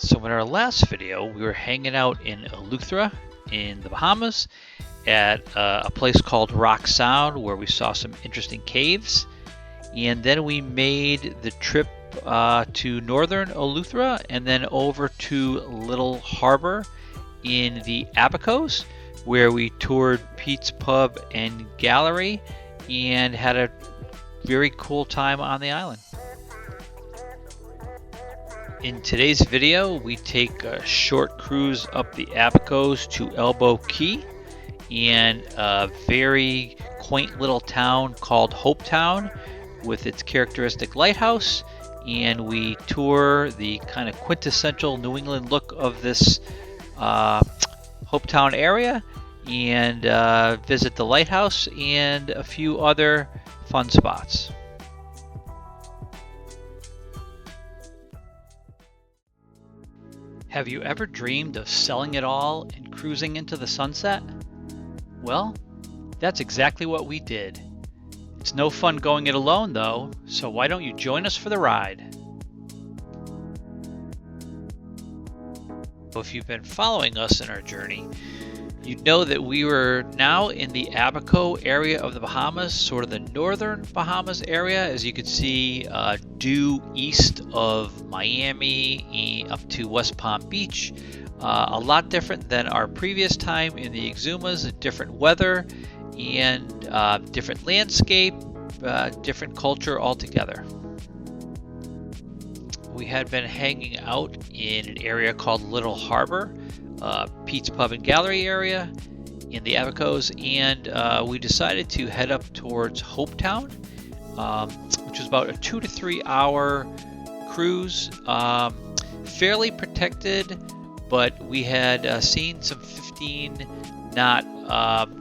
So in our last video, we were hanging out in Eleuthera in the Bahamas at a place called Rock Sound where we saw some interesting caves. And then we made the trip to northern Eleuthera and then over to Little Harbor in the Abacos, where we toured Pete's Pub and Gallery and had a very cool time on the island. In today's video, we take a short cruise up the Abacos to Elbow Key and a very quaint little town called Hopetown with its characteristic lighthouse, and we tour the kind of quintessential New England look of this Hopetown area and visit the lighthouse and a few other fun spots. Have you ever dreamed of selling it all and cruising into the sunset? Well, that's exactly what we did. It's no fun going it alone though, so why don't you join us for the ride? If you've been following us in our journey, you'd know that we were now in the Abaco area of the Bahamas, sort of the northern Bahamas area, as you can see, due east of Miami up to West Palm Beach. A lot different than our previous time in the Exumas, different weather and different landscape, different culture altogether. We had been hanging out in an area called Little Harbor, Pete's Pub and Gallery area in the Abacos, and we decided to head up towards Hopetown, which was about a 2 to 3 hour cruise, fairly protected, but we had seen some 15 knot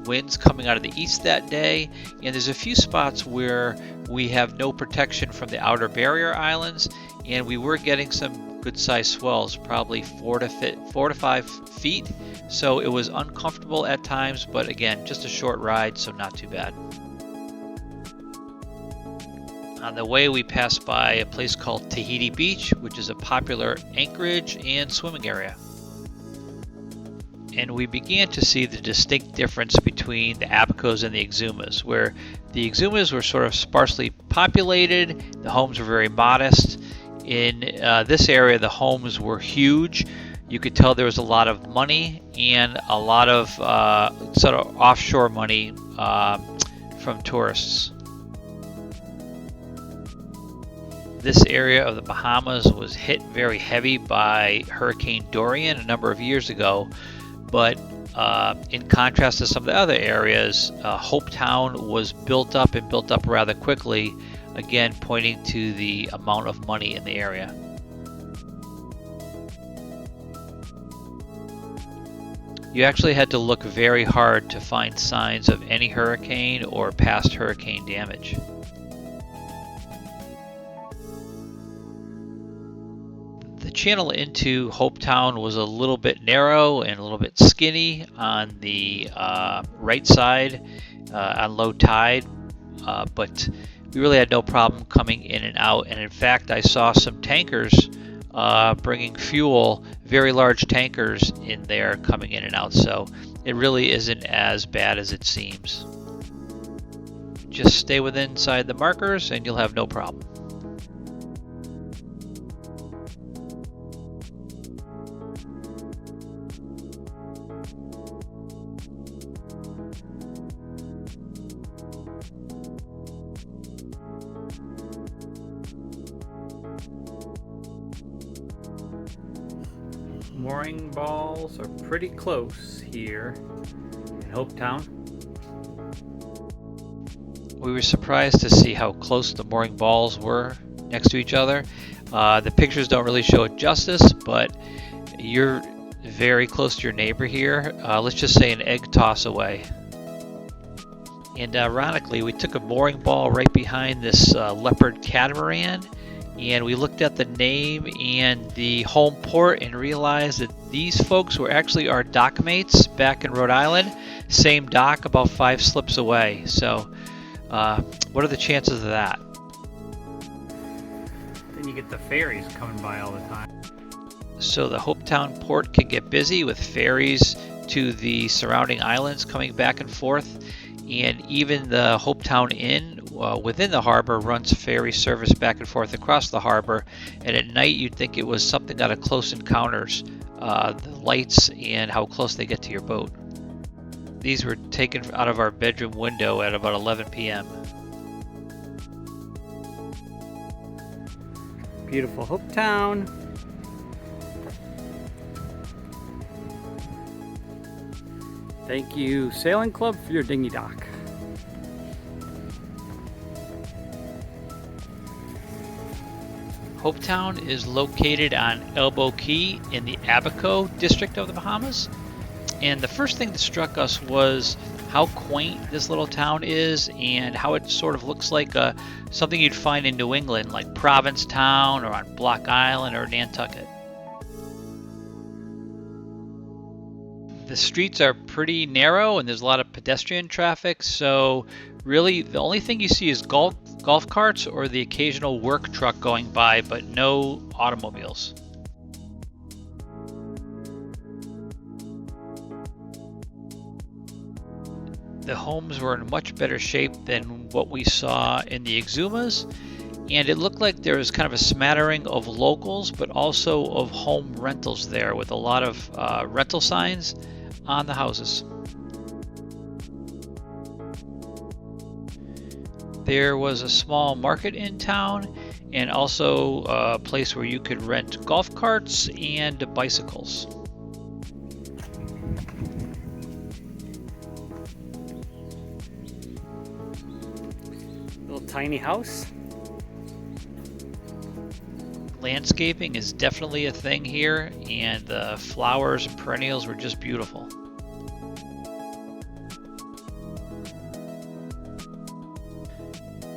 winds coming out of the east that day, and there's a few spots where we have no protection from the outer barrier islands, and we were getting some good sized swells, probably 4 to 5 feet, so it was uncomfortable at times, but again, just a short ride, so not too bad. On the way, we passed by a place called Tahiti Beach, which is a popular anchorage and swimming area. And we began to see the distinct difference between the Abacos and the Exumas, where the Exumas were sort of sparsely populated, the homes were very modest. In this area, the homes were huge. You could tell there was a lot of money and a lot of sort of offshore money from tourists. This area of the Bahamas was hit very heavy by Hurricane Dorian a number of years ago, but in contrast to some of the other areas, Hopetown was built up rather quickly, again pointing to the amount of money in the area. You actually had to look very hard to find signs of any hurricane or past hurricane damage. The channel into Hopetown was a little bit narrow and a little bit skinny on the right side on low tide, but we really had no problem coming in and out. And in fact, I saw some tankers bringing fuel, very large tankers in there coming in and out, so it really isn't as bad as it seems. Just stay within inside the markers and you'll have no problem. Mooring balls are pretty close here in Hopetown. We were surprised to see how close the mooring balls were next to each other. The pictures don't really show it justice, but you're very close to your neighbor here. Let's just say an egg toss away. And ironically, we took a mooring ball right behind this leopard catamaran, and we looked at the name and the home port and realized that these folks were actually our dock mates back in Rhode Island. Same dock, about 5 slips away. So what are the chances of that? Then you get the ferries coming by all the time. So the Hopetown port can get busy with ferries to the surrounding islands coming back and forth, and even the Hopetown Inn within the harbor runs ferry service back and forth across the harbor. And at night you'd think it was something out of Close Encounters, the lights and how close they get to your boat. These were taken out of our bedroom window at about 11 p.m. Beautiful Hopetown. Thank you, Sailing Club, for your dinghy dock. Hopetown is located on Elbow Key in the Abacos district of the Bahamas. And the first thing that struck us was how quaint this little town is and how it sort of looks like something you'd find in New England, like Provincetown or on Block Island or Nantucket. The streets are pretty narrow and there's a lot of pedestrian traffic, so really the only thing you see is golf carts or the occasional work truck going by, but no automobiles. The homes were in much better shape than what we saw in the Exumas, and it looked like there was kind of a smattering of locals, but also of home rentals there with a lot of rental signs on the houses. There was a small market in town and also a place where you could rent golf carts and bicycles. Little tiny house. Landscaping is definitely a thing here, and the flowers and perennials were just beautiful.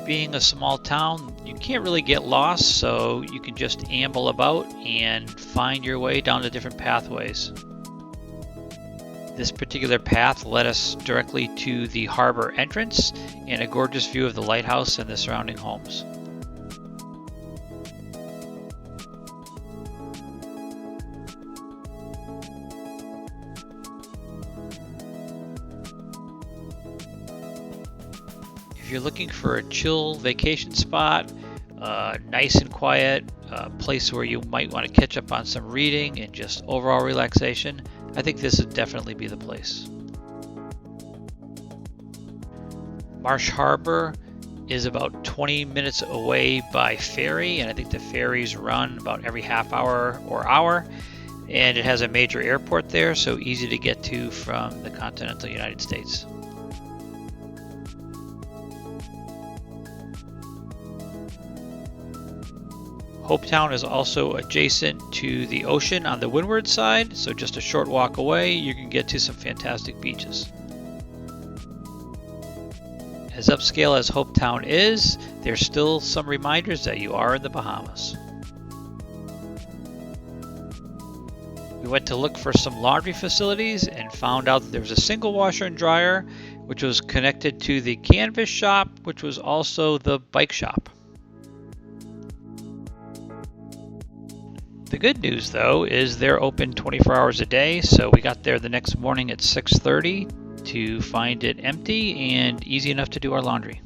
Being a small town, you can't really get lost, so you can just amble about and find your way down the different pathways. This particular path led us directly to the harbor entrance and a gorgeous view of the lighthouse and the surrounding homes. If you're looking for a chill vacation spot, nice and quiet, a place where you might want to catch up on some reading and just overall relaxation, I think this would definitely be the place. Marsh Harbor is about 20 minutes away by ferry, and I think the ferries run about every half hour or hour, and it has a major airport there, so easy to get to from the continental United States. Hopetown is also adjacent to the ocean on the windward side, so just a short walk away you can get to some fantastic beaches. As upscale as Hopetown is, there's still some reminders that you are in the Bahamas. We went to look for some laundry facilities and found out that there was a single washer and dryer, which was connected to the canvas shop, which was also the bike shop. The good news, though, is they're open 24 hours a day, so we got there the next morning at 6:30 to find it empty and easy enough to do our laundry.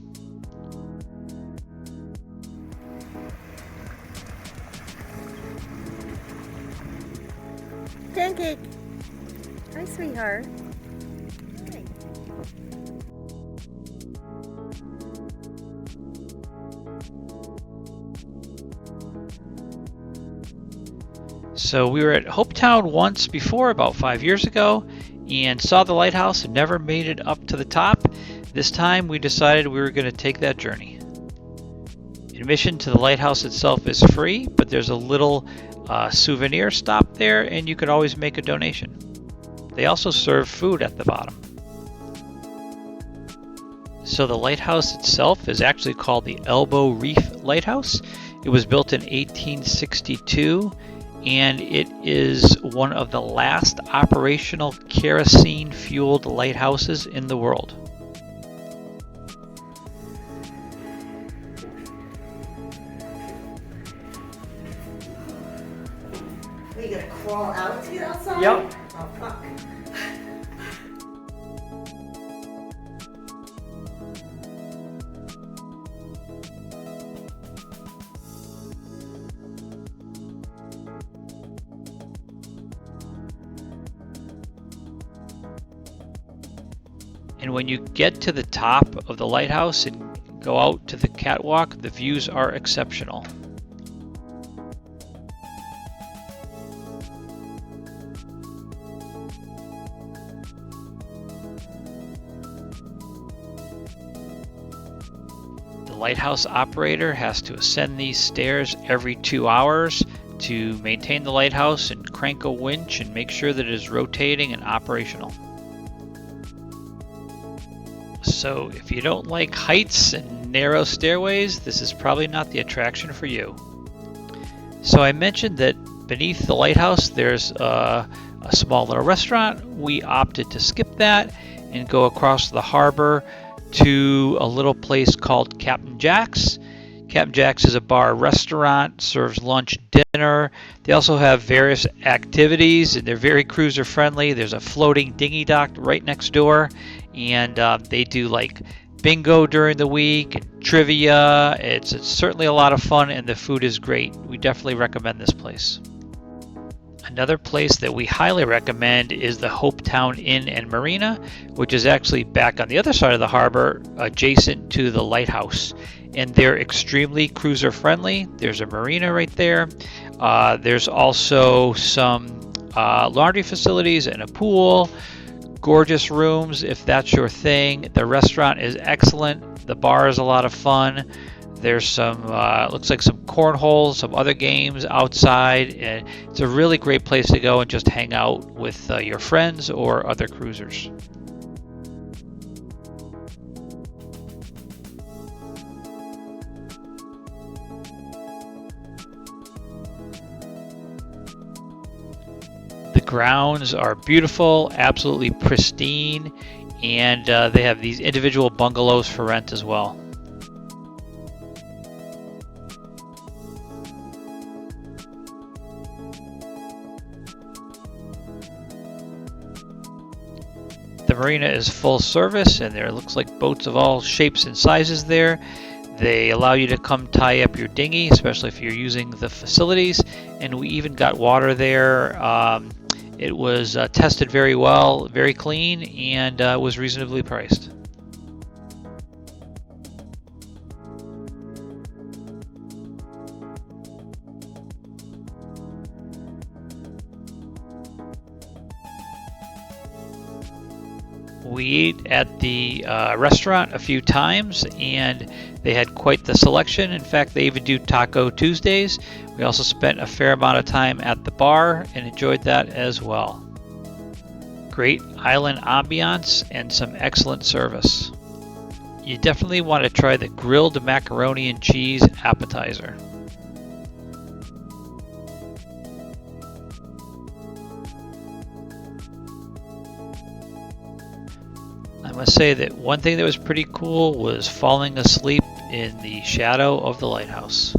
Pancake. Hi, sweetheart. Hi. So we were at Hopetown once before, about 5 years ago, and saw the lighthouse and never made it up to the top. This time we decided we were going to take that journey. Admission to the lighthouse itself is free, but there's a little souvenir stop there and you could always make a donation. They also serve food at the bottom. So the lighthouse itself is actually called the Elbow Reef Lighthouse. It was built in 1862 and it is one of the last operational kerosene-fueled lighthouses in the world. Are you gonna crawl out to get outside? Yep. Oh, fuck. And when you get to the top of the lighthouse and go out to the catwalk, the views are exceptional. The lighthouse operator has to ascend these stairs every 2 hours to maintain the lighthouse and crank a winch and make sure that it is rotating and operational. So if you don't like heights and narrow stairways, this is probably not the attraction for you. So I mentioned that beneath the lighthouse there's a small little restaurant. We opted to skip that and go across the harbor to a little place called Captain Jack's. Captain Jack's is a bar restaurant, serves lunch, dinner. They also have various activities and they're very cruiser friendly. There's a floating dinghy dock right next door, and they do like bingo during the week, trivia. It's certainly a lot of fun and the food is great. We definitely recommend this place. Another place that we highly recommend is the Hopetown Inn and Marina, which is actually back on the other side of the harbor, adjacent to the lighthouse. And they're extremely cruiser friendly. There's a marina right there. There's also some laundry facilities and a pool. Gorgeous rooms if that's your thing. The restaurant is excellent. The bar is a lot of fun. There's some, looks like some cornhole, some other games outside, and it's a really great place to go and just hang out with your friends or other cruisers. The grounds are beautiful, absolutely pristine, and they have these individual bungalows for rent as well. The marina is full service and there looks like boats of all shapes and sizes there. They allow you to come tie up your dinghy, especially if you're using the facilities, and we even got water there. It was tested very well, very clean, and was reasonably priced. We ate at the restaurant a few times and they had quite the selection. In fact, they even do Taco Tuesdays. We also spent a fair amount of time at the bar and enjoyed that as well. Great island ambiance and some excellent service. You definitely want to try the grilled macaroni and cheese appetizer. I must say that one thing that was pretty cool was falling asleep in the shadow of the lighthouse.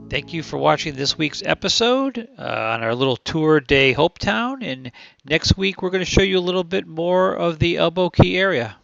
Thank you for watching this week's episode on our little tour day Hopetown, and next week we're going to show you a little bit more of the Elbow Key area.